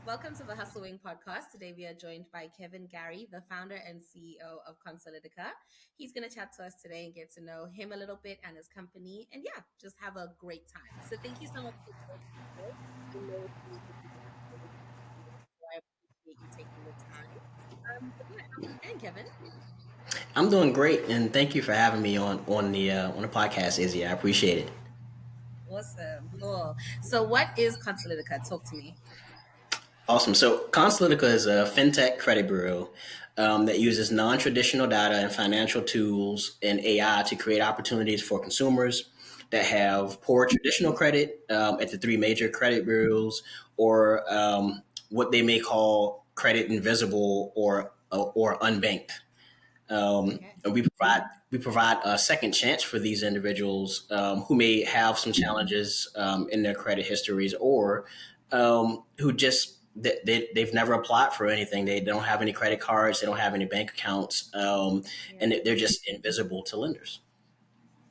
Welcome to the Hustle Wing podcast. Today we are joined by Kevin Gary, the founder and CEO of Consulytica. He's going to chat to us today and get to know him a little bit and his company, and yeah, just have a great time. So thank you so much for joining us. I know it's been a busy day, so I appreciate you taking the time. But yeah, how are you doing, Kevin? I'm doing great, and thank you for having me on the podcast, Izzy. I appreciate it. Awesome, cool. So what is Consulytica? Talk to me. Awesome. So, Consulytica is a fintech credit bureau that uses non-traditional data and financial tools and AI to create opportunities for consumers that have poor traditional credit at the three major credit bureaus, or what they may call credit invisible or unbanked. Okay. And we provide a second chance for these individuals who may have some challenges in their credit histories, or who just they've never applied for anything. They don't have any credit cards. They don't have any bank accounts, Yeah. and they're just invisible to lenders.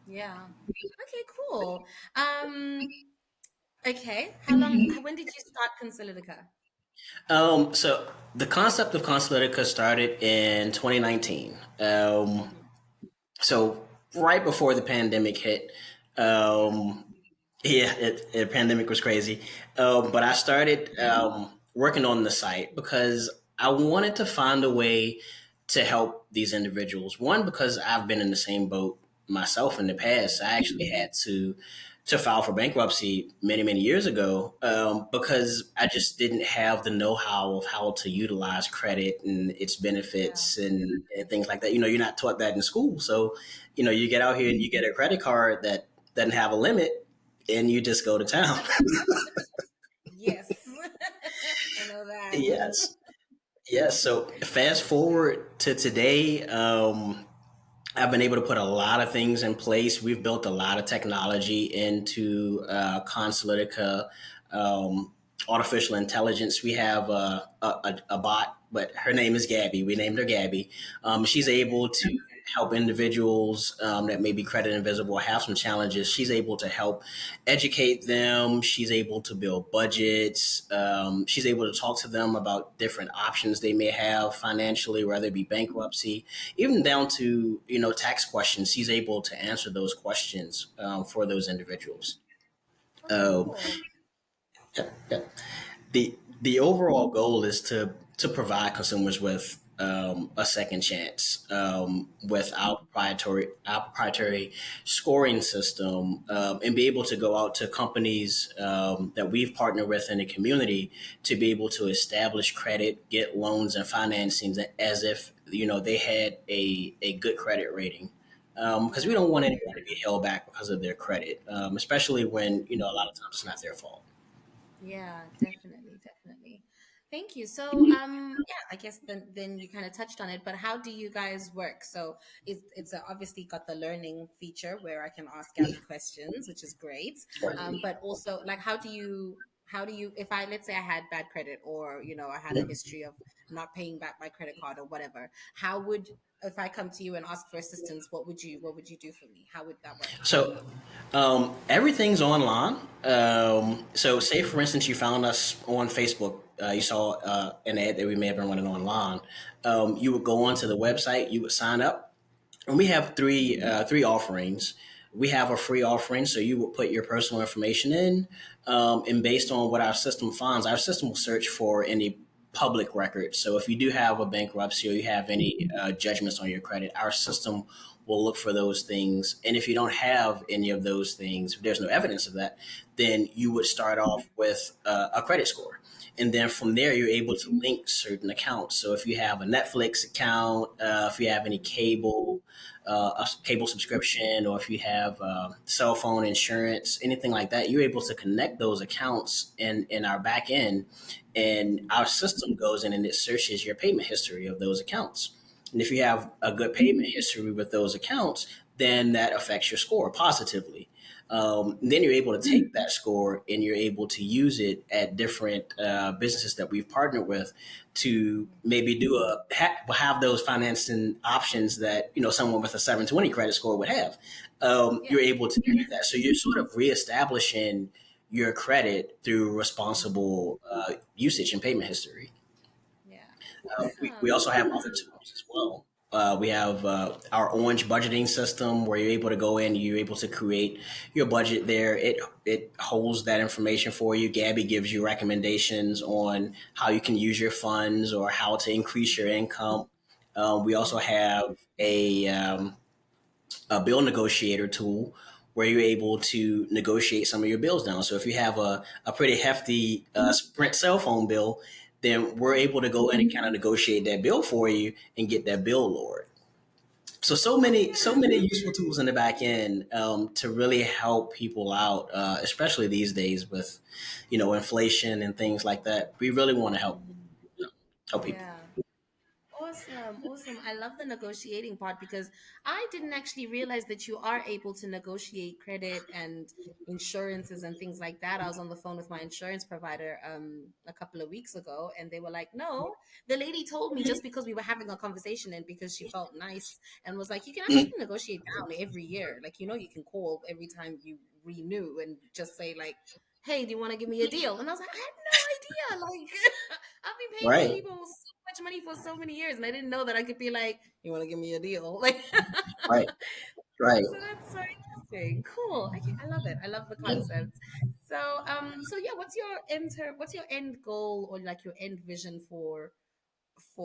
Yeah. Okay, cool. Um, Okay. How long? When did you start Consulytica? So the concept of Consulytica started in 2019. Hmm. So right before the pandemic hit. Yeah, the pandemic was crazy. But I started working on the site because I wanted to find a way to help these individuals. One, because I've been in the same boat myself in the past. I actually had to file for bankruptcy many years ago because I just didn't have the know-how of how to utilize credit and its Yeah. benefits and things like that. You're not taught that in school. So, you get out here and you get a credit card that doesn't have a limit, and you just go to town. Yes. I know that. Yes. Yes. So fast forward to today, I've been able to put a lot of things in place. We've built a lot of technology into Consulytica, artificial intelligence. We have a bot, but her name is Gabby. We named her Gabby. She's Okay. able to help individuals that may be credit invisible, have some challenges. She's able to help educate them. She's able to build budgets. She's able to talk to them about different options they may have financially, whether it be bankruptcy, even down to tax questions. She's able to answer those questions for those individuals. Okay, Um, cool. the overall goal is to provide consumers with a second chance with our proprietary scoring system, and be able to go out to companies that we've partnered with in the community to be able to establish credit, get loans and financings as if they had a good credit rating. Because we Yeah. don't want anyone to be held back because of their credit, especially when a lot of times it's not their fault. Yeah, definitely, definitely. Thank you. So, yeah, I guess then you kind of touched on it, but how do you guys work? So, it's obviously got the learning feature where I can ask Gabby questions, which is great. Right. But also, like, how do you, if I, let's say I had bad credit, or I had a history of not paying back my credit card or whatever, how would, if I come to you and ask for assistance, what would you do for me? How would that work? So everything's online. So say for instance you found us on Facebook. You saw an ad that we may have been running online. You would go onto the website. You would sign up, and we have three offerings. We have a free offering, so you will put your personal information in, and based on what our system finds, our system will search for any public records. So if you do have a bankruptcy or you have any judgments on your credit, our system will look for those things. And if you don't have any of those things, if there's no evidence of that, then you would start off with a credit score. And then from there, you're able to link certain accounts. So if you have a Netflix account, if you have any a cable subscription, or if you have cell phone insurance, anything like that, you're able to connect those accounts in our back end, and our system goes in and it searches your payment history of those accounts. And if you have a good payment history with those accounts, then that affects your score positively. Then you're able to take that score and you're able to use it at different businesses that we've partnered with to maybe have those financing options that someone with a 720 credit score would have. Yeah. You're able to do that, so you're sort of reestablishing your credit through Mm-hmm. responsible usage and payment history. Yeah. We Awesome. also have other tools as well. We have our Orange budgeting system where you're able to go in, you're able to create your budget there. It holds that information for you. Gabby gives you recommendations on how you can use your funds or how to increase your income. We also Mm-hmm. have a bill negotiator tool where you're able to negotiate some of your bills down. So if you have a pretty hefty Sprint cell phone bill, then we're able to go in and kind of negotiate that bill for you and get that bill lowered. So so Okay. many useful tools in the back end to really help people out, especially these days with inflation and things like that. We really want to Mm-hmm. help people. Yeah. Awesome, awesome. I love the negotiating part because I didn't actually realize that you are able to negotiate credit and insurances and things like that. I was on the phone with my insurance provider a couple of weeks ago, and they were like, "No, the lady told me just because we were having a conversation and because she felt nice and was like, you can Mhm. actually negotiate down every year. Like, you can call every time you renew and just say like, hey, do you want to give me a deal?" And I was like, I had no idea. Like, I've been paying these Right, people much money for so many years, and I didn't know that I could be like, "You want to give me a deal?" Like, right, right. so that's so interesting. Cool. I love it. I love the Yep. concept. So yeah, what's your end goal or like your end vision for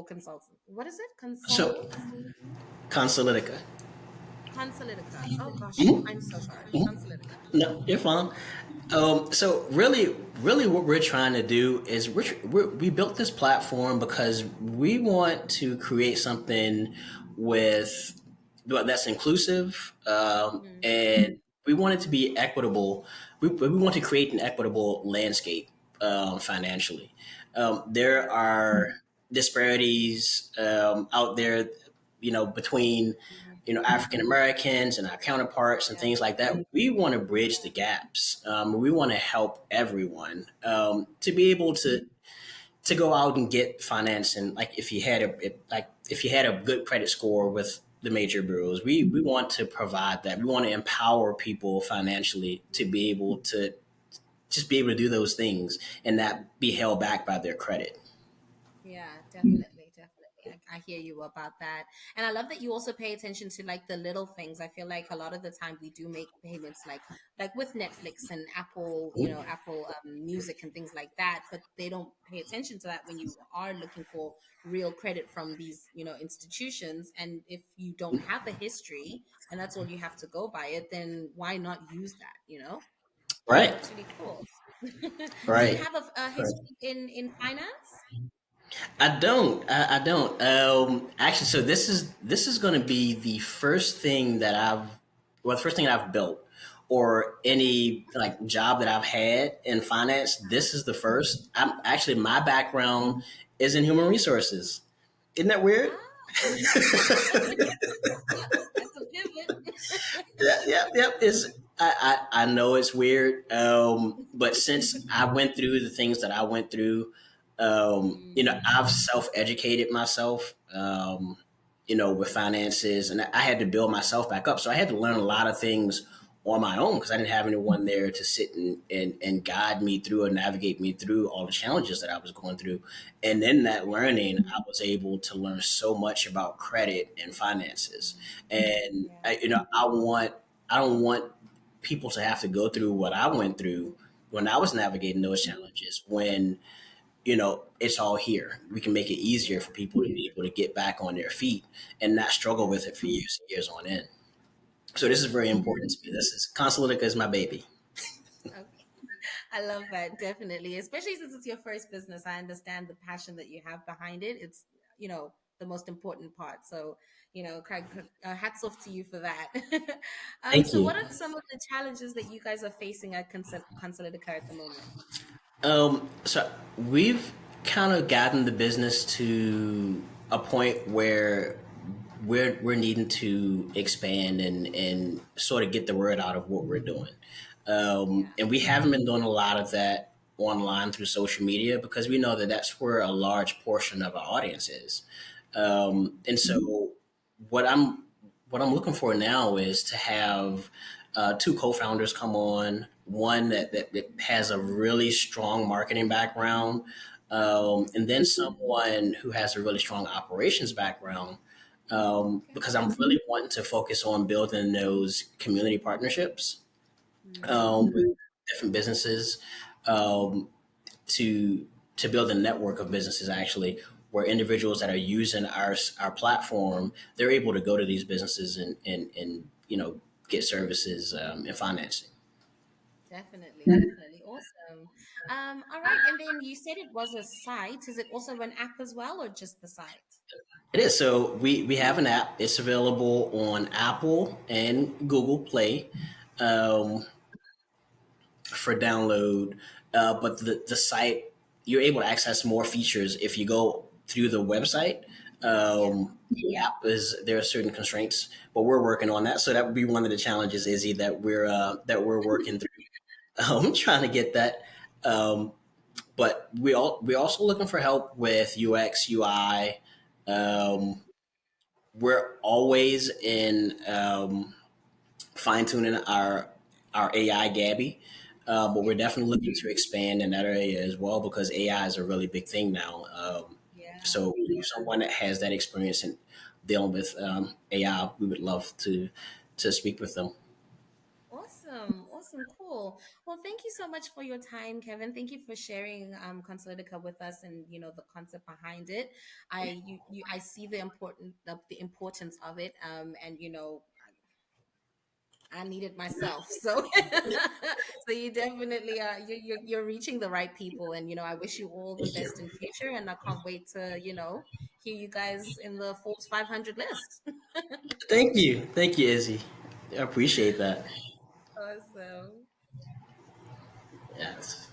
consultant? What is it? So Consulytica. Consulytica. Oh gosh, I'm so sorry. Consulytica. No, you're fine. So really, what we're trying to do is we built this platform because we want to create something with that's inclusive, Mm, and we want it to be equitable. We want to create an equitable landscape financially. There yeah. are disparities out there, between African Americans and our counterparts and Yeah. things like that. We want to bridge the gaps. We want to help everyone to be able to go out and get finance. And like if you had a good credit score with the major bureaus, we want to provide that. We want to empower people financially to be able to just be able to do those things and not be held back by their credit. Yeah, definitely, definitely. I hear you about that. And I love that you also pay attention to like the little things. I feel like a lot of the time we do make payments like with Netflix and Apple, Apple Music and things like that, but they don't pay attention to that when you are looking for real credit from these, institutions. And if you don't have a history and that's all you have to go by it, then why not use that? Right. That's really cool. Do you Right. have a history in finance? I don't. Actually, so this is going to be the first thing that the first thing I've built, or any like job that I've had in finance. This is the first. I'm actually my background is in human resources. Isn't that weird? That's a pivot. Yeah. I know it's weird, but since I went through the things that I went through, Mm, I've self educated myself, with finances, and I had to build myself back up. So I had to learn a lot of things on my own because I didn't have anyone there to sit and guide me through or navigate me through all the challenges that I was going through. And in that learning, I was able to learn so much about credit and finances. And yeah. I don't want people to have to go through what I went through when I was navigating those challenges. When it's all here, we can make it easier Yeah. for people to be able to get back on their feet and not struggle Yeah. with it for years and years on end. So this is Yeah. very important to me. This is Consulitica is my baby. Okay. I love that, definitely. Especially since it's your first business. I understand the passion that you have behind it. It's, the most important part. So, Craig, hats off to you for that. Thank So you. what are some of the challenges that you guys are facing at Consulitica at the moment? So we've kind of gotten the business to a point where we're needing to expand and sort of get the word out of what we're doing. Yeah. And we haven't been doing a lot of that online through social media because we know that that's where a large portion of our audience is. And so what I'm what I'm looking for now is to have two co-founders come on one that has a really strong marketing background, and then someone who has a really strong operations background. Okay. Because I'm really wanting to focus on building those community partnerships Mm, with different businesses, um, to build a network of businesses actually, where individuals that are using our platform, they're able to go to these businesses and get services and financing. definitely, definitely. Awesome. All right. And then you said it was a site. Is it also an app as well, or just the site? It is. So we have an app. It's available on Apple and Google Play um, for download. But the site, you're able to access more features if you go through the website. Yeah. The app is, there are certain constraints, but we're working on that. So that would be one of the challenges, Izzy, that we're working through, trying to get that. Um, but we also looking for help with UX UI. Um, we're always in fine tuning our AI Gabby, but we're Okay. definitely looking to expand in that area as well because AI is a really big thing now. Yeah. So someone that has that experience in dealing with AI, we would love to speak with them. Awesome. Awesome. Cool. Well, thank you so much for your time, Kevin. Thank you for sharing Consulytica with us and the concept behind it. I see the importance of it. And I need it myself. So so you definitely you're reaching the right people, and I wish you all the Thank you. best in future, and I can't wait to hear you guys in the Forbes 500 list. Thank you, Izzy. I appreciate that. Awesome. Yes.